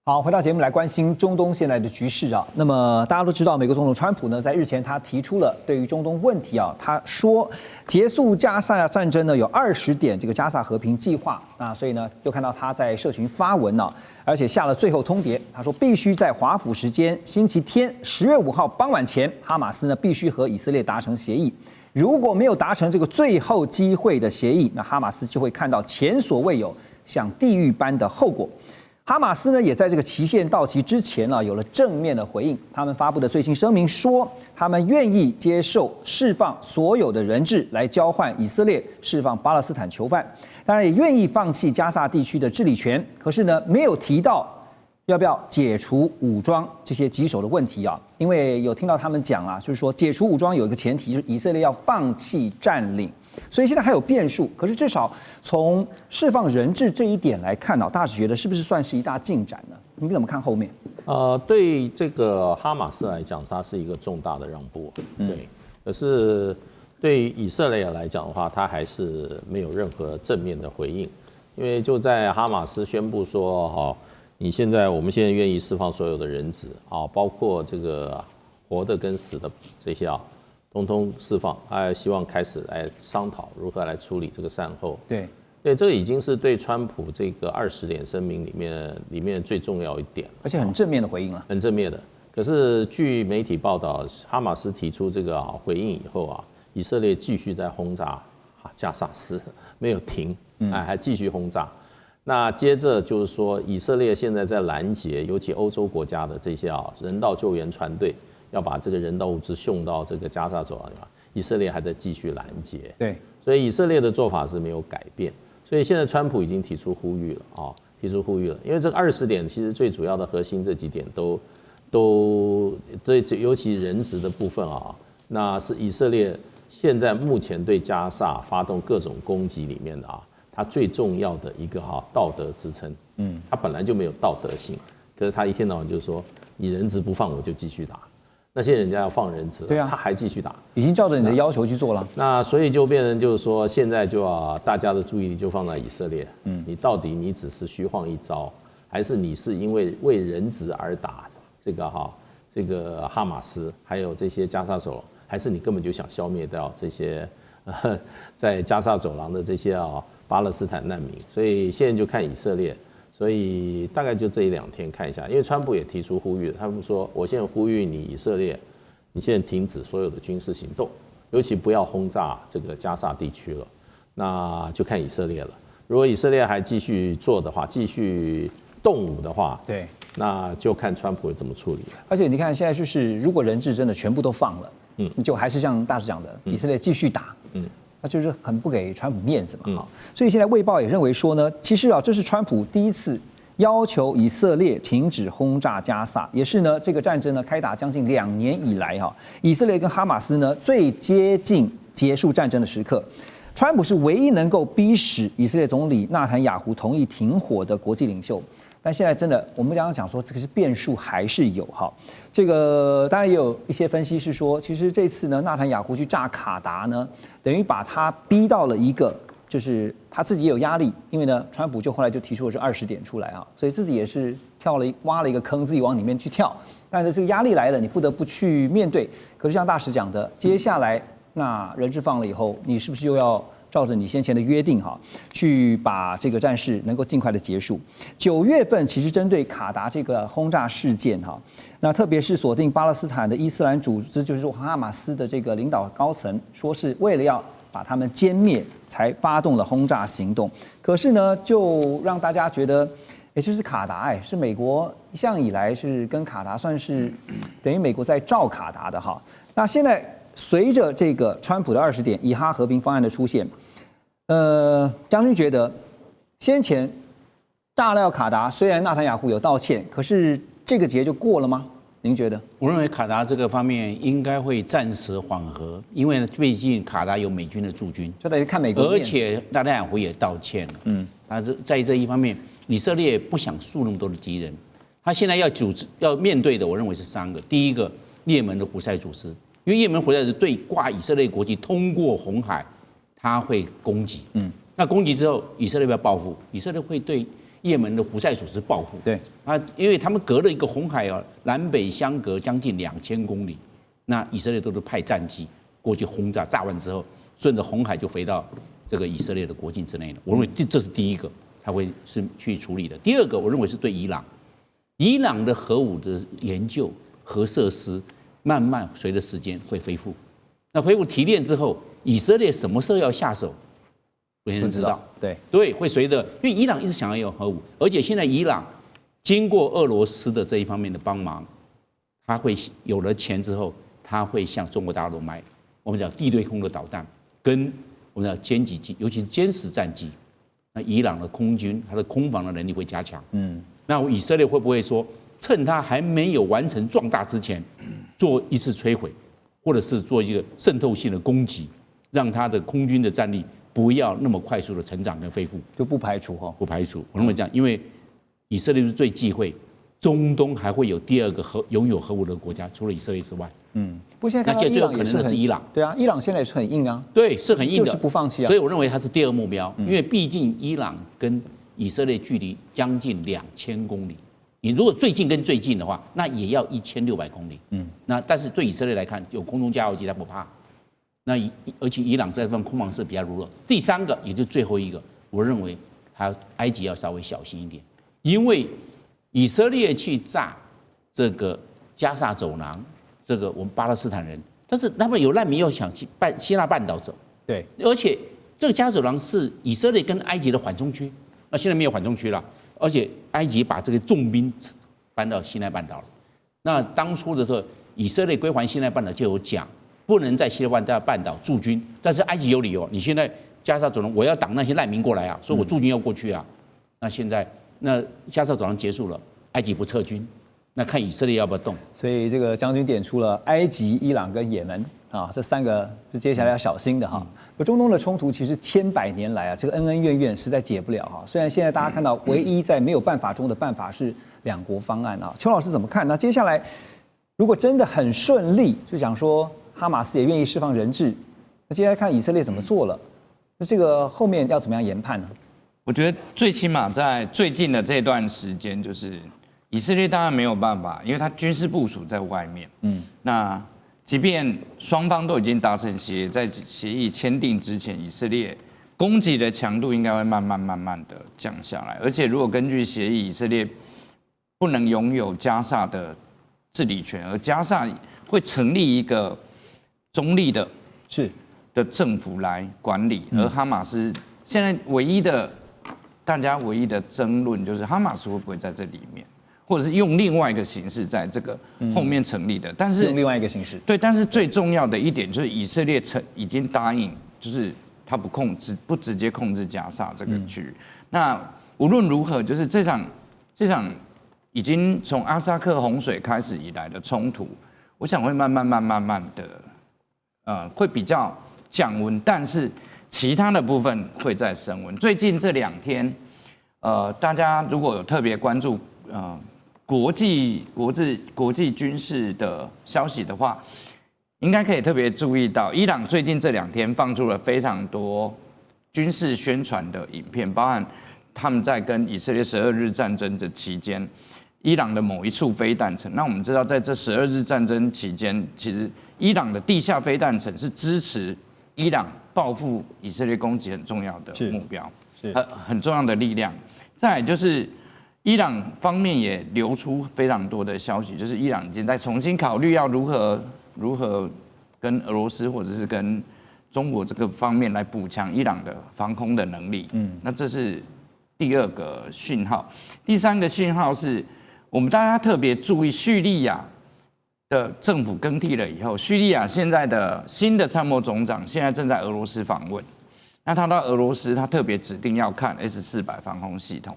好，回到节目来关心中东现在的局势啊。那么大家都知道，美国总统川普呢，在日前他提出了对于中东问题啊，他说结束加沙战争呢有20点这个加沙和平计划啊，所以呢又看到他在社群发文呢，而且下了最后通牒，他说必须在华府时间星期天10月5号傍晚前，哈马斯呢必须和以色列达成协议。如果没有达成这个最后机会的协议，那哈马斯就会看到前所未有像地狱般的后果。哈马斯呢，也在这个期限到期之前呢，有了正面的回应。他们发布的最新声明说，他们愿意接受释放所有的人质来交换以色列释放巴勒斯坦囚犯，当然也愿意放弃加萨地区的治理权。可是呢，没有提到要不要解除武装这些棘手的问题啊。因为有听到他们讲啊，就是说解除武装有一个前提，就是以色列要放弃占领。所以现在还有变数，可是至少从释放人质这一点来看呢，大使觉得是不是算是一大进展呢？你怎么看后面？对这个哈马斯来讲，它是一个重大的让步，对。可是对于以色列来讲的话，它还是没有任何正面的回应，因为就在哈马斯宣布说，我们现在愿意释放所有的人质啊，包括这个活的跟死的这些通通释放，还希望开始来商讨如何来处理这个善后。对，这个已经是对川普这个20点声明里面最重要一点，而且很正面的回应了，很正面的。可是据媒体报道，哈马斯提出这个回应以后以色列继续在轰炸加萨斯，没有停，还继续轰炸。那接着就是说，以色列现在在拦截，尤其欧洲国家的这些人道救援船队。要把这个人道物资送到这个加沙走廊，以色列还在继续拦截。对，所以以色列的做法是没有改变。所以现在川普已经提出呼吁了因为这个20点其实最主要的核心这几点都对，尤其人质的部分那是以色列现在目前对加沙发动各种攻击里面的它最重要的一个道德支撑。它本来就没有道德性，可是他一天到晚就说你人质不放我就继续打。那些人家要放人质，他还继续打，已经照着你的要求去做了。那所以就变成就是说，现在就大家的注意力就放在以色列。你到底你只是虚晃一招，还是你是因为为人质而打这个哈马斯，还有这些加沙走廊，还是你根本就想消灭掉这些在加沙走廊的这些巴勒斯坦难民？所以现在就看以色列。所以大概就这1-2天看一下，因为川普也提出呼吁了，他们说我现在呼吁你以色列，你现在停止所有的军事行动，尤其不要轰炸这个加沙地区了。那就看以色列了。如果以色列还继续做的话，继续动武的话，对，那就看川普会怎么处理了。而且你看现在就是，如果人质真的全部都放了，就还是像大使讲的，以色列继续打，那就是很不给川普面子嘛，所以现在《卫报》也认为说呢，其实这是川普第一次要求以色列停止轰炸加萨，也是呢这个战争呢开打将近2年以来以色列跟哈马斯呢最接近结束战争的时刻。川普是唯一能够逼使以色列总理纳坦雅胡同意停火的国际领袖。但现在真的，我们刚刚讲说，这个是变数还是有这个当然也有一些分析是说，其实这次呢，纳坦雅胡去炸卡达呢，等于把他逼到了一个，就是他自己也有压力，因为呢，川普就后来就提出了这20点出来所以自己也是挖了一个坑，自己往里面去跳。但是这个压力来了，你不得不去面对。可是像大使讲的，接下来那人质放了以后，你是不是又要照着你先前的约定去把这个战事能够尽快的结束？9月份其实针对卡达这个轰炸事件那特别是锁定巴勒斯坦的伊斯兰组织，就是说哈马斯的这个领导高层，说是为了要把他们歼灭才发动了轰炸行动。可是呢，就让大家觉得，就是卡达是美国一向以来是跟卡达算是等于美国在罩卡达的那现在随着这个川普的20点以哈和平方案的出现，将军觉得先前炸掉卡达，虽然纳坦雅胡有道歉，可是这个节就过了吗？您觉得？我认为卡达这个方面应该会暂时缓和，因为毕竟卡达有美军的驻军，就得看美国。而且纳坦雅胡也道歉了，他在这一方面，以色列不想树那么多的敌人，他现在要面对的，我认为是3个。第一个，也门的胡塞组织。因为也门胡塞组织对挂以色列国旗通过红海，他会攻击。那攻击之后，以色列要报复，以色列会对也门的胡塞组织报复。对啊，因为他们隔了一个红海啊，南北相隔将近2000公里，那以色列都是派战机过去轰炸，炸完之后顺着红海就飞到这个以色列的国境之内了。我认为这是第一个他会是去处理的。第二个，我认为是对伊朗的核武的研究、核设施，慢慢随着时间会恢复。那恢复提炼之后，以色列什么时候要下手，没人知道。对，会随着，因为伊朗一直想要有核武，而且现在伊朗经过俄罗斯的这一方面的帮忙，他会有了钱之后，他会向中国大陆买我们讲地对空的导弹，跟我们讲歼击机，尤其是歼十战机。那伊朗的空军，它的空防的能力会加强。那以色列会不会说，趁它还没有完成壮大之前，做一次摧毁，或者是做一个渗透性的攻击，让它的空军的战力不要那么快速的成长跟恢复？就不排除哈，不排除。我认为这样，因为以色列是最忌讳中东还会有第二个拥有核武的国家，除了以色列之外。不过现在看到伊朗也是伊朗，对啊，伊朗现在也是很硬啊，对，是很硬的，就是不放弃啊。所以我认为它是第二目标，因为毕竟伊朗跟以色列距离将近2000公里，你如果最近跟最近的话，那也要1600公里。那但是对以色列来看，有空中加油机，它不怕。那而且伊朗这份空防是比较如弱。第三个，也就是最后一个，我认为埃及要稍微小心一点，因为以色列去炸这个加萨走廊。这个我们巴勒斯坦人，但是他们有难民要想去希腊半岛走，对，而且这个加沙走廊是以色列跟埃及的缓冲区，那现在没有缓冲区了，而且埃及把这个重兵搬到西奈半岛了。那当初的时候，以色列归还西奈半岛就有讲，不能在西奈半岛驻军，但是埃及有理由，你现在加沙走廊我要挡那些难民过来啊，所以我驻军要过去啊。那现在那加沙走廊结束了，埃及不撤军。那看以色列要不要动，所以这个将军点出了埃及、伊朗跟也门啊，这3个是接下来要小心的哈。中东的冲突其实千百年来啊，这个恩恩怨怨实在解不了哈。虽然现在大家看到唯一在没有办法中的办法是2国方案啊，邱老师怎么看？那接下来如果真的很顺利，就讲说哈马斯也愿意释放人质，那接下来看以色列怎么做了，那这个后面要怎么样研判呢？我觉得最起码在最近的这段时间，就是以色列当然没有办法，因为它军事部署在外面。那即便双方都已经达成协议，在协议签订之前，以色列攻击的强度应该会慢慢的降下来。而且如果根据协议，以色列不能拥有加萨的治理权，而加萨会成立一个中立的政府来管理，而哈马斯现在大家唯一的争论就是哈马斯会不会在这里面。或者是用另外一个形式在这个后面成立的，但是用另外一个形式，对，但是最重要的一点就是以色列已经答应，就是他不直接控制加萨这个区域。那无论如何，就是这场已经从阿萨克洪水开始以来的冲突，我想会慢慢的，会比较降温，但是其他的部分会再升温。最近这2天，大家如果有特别关注，国际军事的消息的话，应该可以特别注意到，伊朗最近这2天放出了非常多军事宣传的影片，包含他们在跟以色列12日战争的期间，伊朗的某一处飞弹城。那我们知道，在这12日战争期间，其实伊朗的地下飞弹城是支持伊朗报复以色列攻击很重要的目标，很重要的力量。再来就是伊朗方面也流出非常多的消息，就是伊朗已经在重新考虑要如何跟俄罗斯或者是跟中国这个方面来补强伊朗的防空的能力。那这是第2个讯号。第3个讯号是我们大家特别注意，叙利亚的政府更替了以后，叙利亚现在的新的参谋总长现在正在俄罗斯访问。那他到俄罗斯，他特别指定要看 S-400防空系统。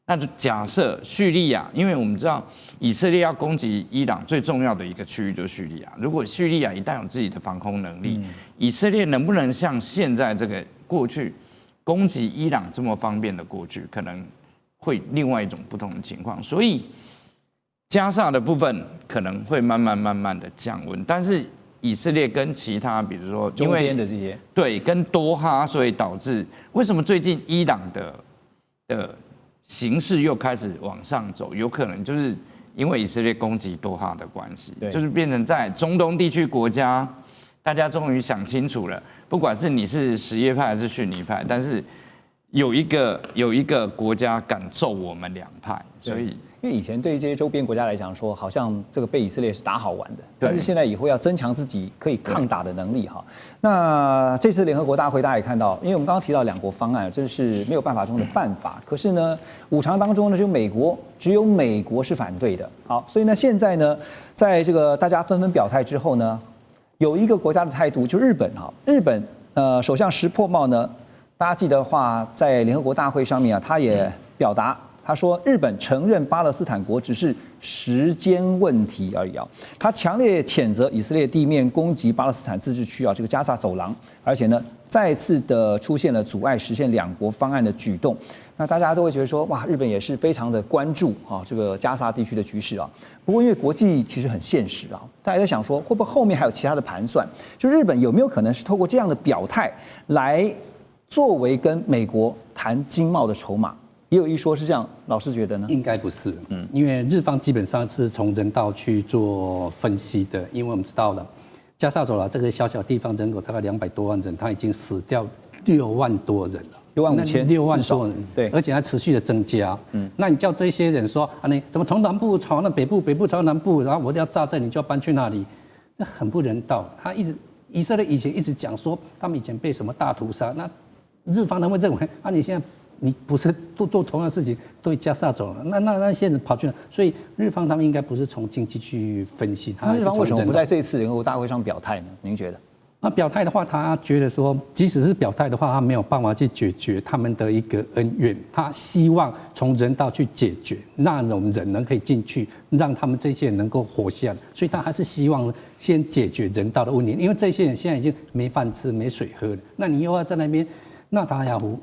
那就假设叙利亚，因为我们知道以色列要攻击伊朗最重要的一个区域就是叙利亚。如果叙利亚一旦有自己的防空能力，以色列能不能像现在这个过去攻击伊朗这么方便的过去，可能会另外一种不同的情况。所以加萨的部分可能会慢慢的降温，但是以色列跟其他，比如说周边的这些，对，跟多哈，所以导致为什么最近伊朗的形势又开始往上走，有可能就是因为以色列攻击多哈的关系，就是变成在中东地区国家，大家终于想清楚了，不管是你是什叶派还是逊尼派，但是有一个国家敢揍我们两派，所以。因为以前对这些周边国家来讲说，好像这个被以色列是打好玩的，但是现在以后要增强自己可以抗打的能力哈。那这次联合国大会大家也看到，因为我们刚刚提到两国方案，这是没有办法中的办法。可是呢，5常当中呢，只有美国是反对的。好，所以呢，现在呢，在这个大家纷纷表态之后呢，有一个国家的态度，就日本哈，日本首相石破茂呢，大家记得的话，在联合国大会上面啊，他也表达。他说，日本承认巴勒斯坦国只是时间问题而已啊。他强烈谴责以色列地面攻击巴勒斯坦自治区啊，这个加萨走廊，而且呢，再次的出现了阻碍实现两国方案的举动。那大家都会觉得说，哇，日本也是非常的关注啊这个加萨地区的局势啊。不过因为国际其实很现实啊，大家在想说，会不会后面还有其他的盘算？就日本有没有可能是透过这样的表态来作为跟美国谈经贸的筹码？也有一说是这样，老师觉得呢？应该不是，因为日方基本上是从人道去做分析的，因为我们知道了，加萨走廊这个小小地方人口大概200多万人，他已经死掉6万多人了，6万5千，6万多人，对，而且还持续的增加。那你叫这些人说啊，你怎么从南部朝那北部，北部朝南部，然后我要炸这，你就要搬去那里，那很不人道。以色列以前一直讲说，他们以前被什么大屠杀，那日方人会认为啊，你现在。你不是都做同样的事情，对加萨走了，那些人跑去了，所以日方他们应该不是从经济去分析，那日方为什么不在这一次联合国大会上表态呢？您觉得？那表态的话，他觉得说，即使是表态的话，他没有办法去解决他们的一个恩怨，他希望从人道去解决，那种人能可以进去，让他们这些人能够活下来，所以他还是希望先解决人道的问题，因为这些人现在已经没饭吃、没水喝了，那你又要在那边纳塔雅胡。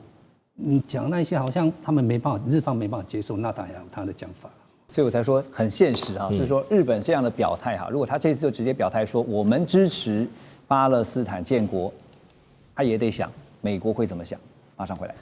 你讲那些好像他们没办法，日方没办法接受，那当然有他的讲法，所以我才说很现实啊，就是说日本这样的表态哈，如果他这次就直接表态说我们支持巴勒斯坦建国，他也得想美国会怎么想。马上回来。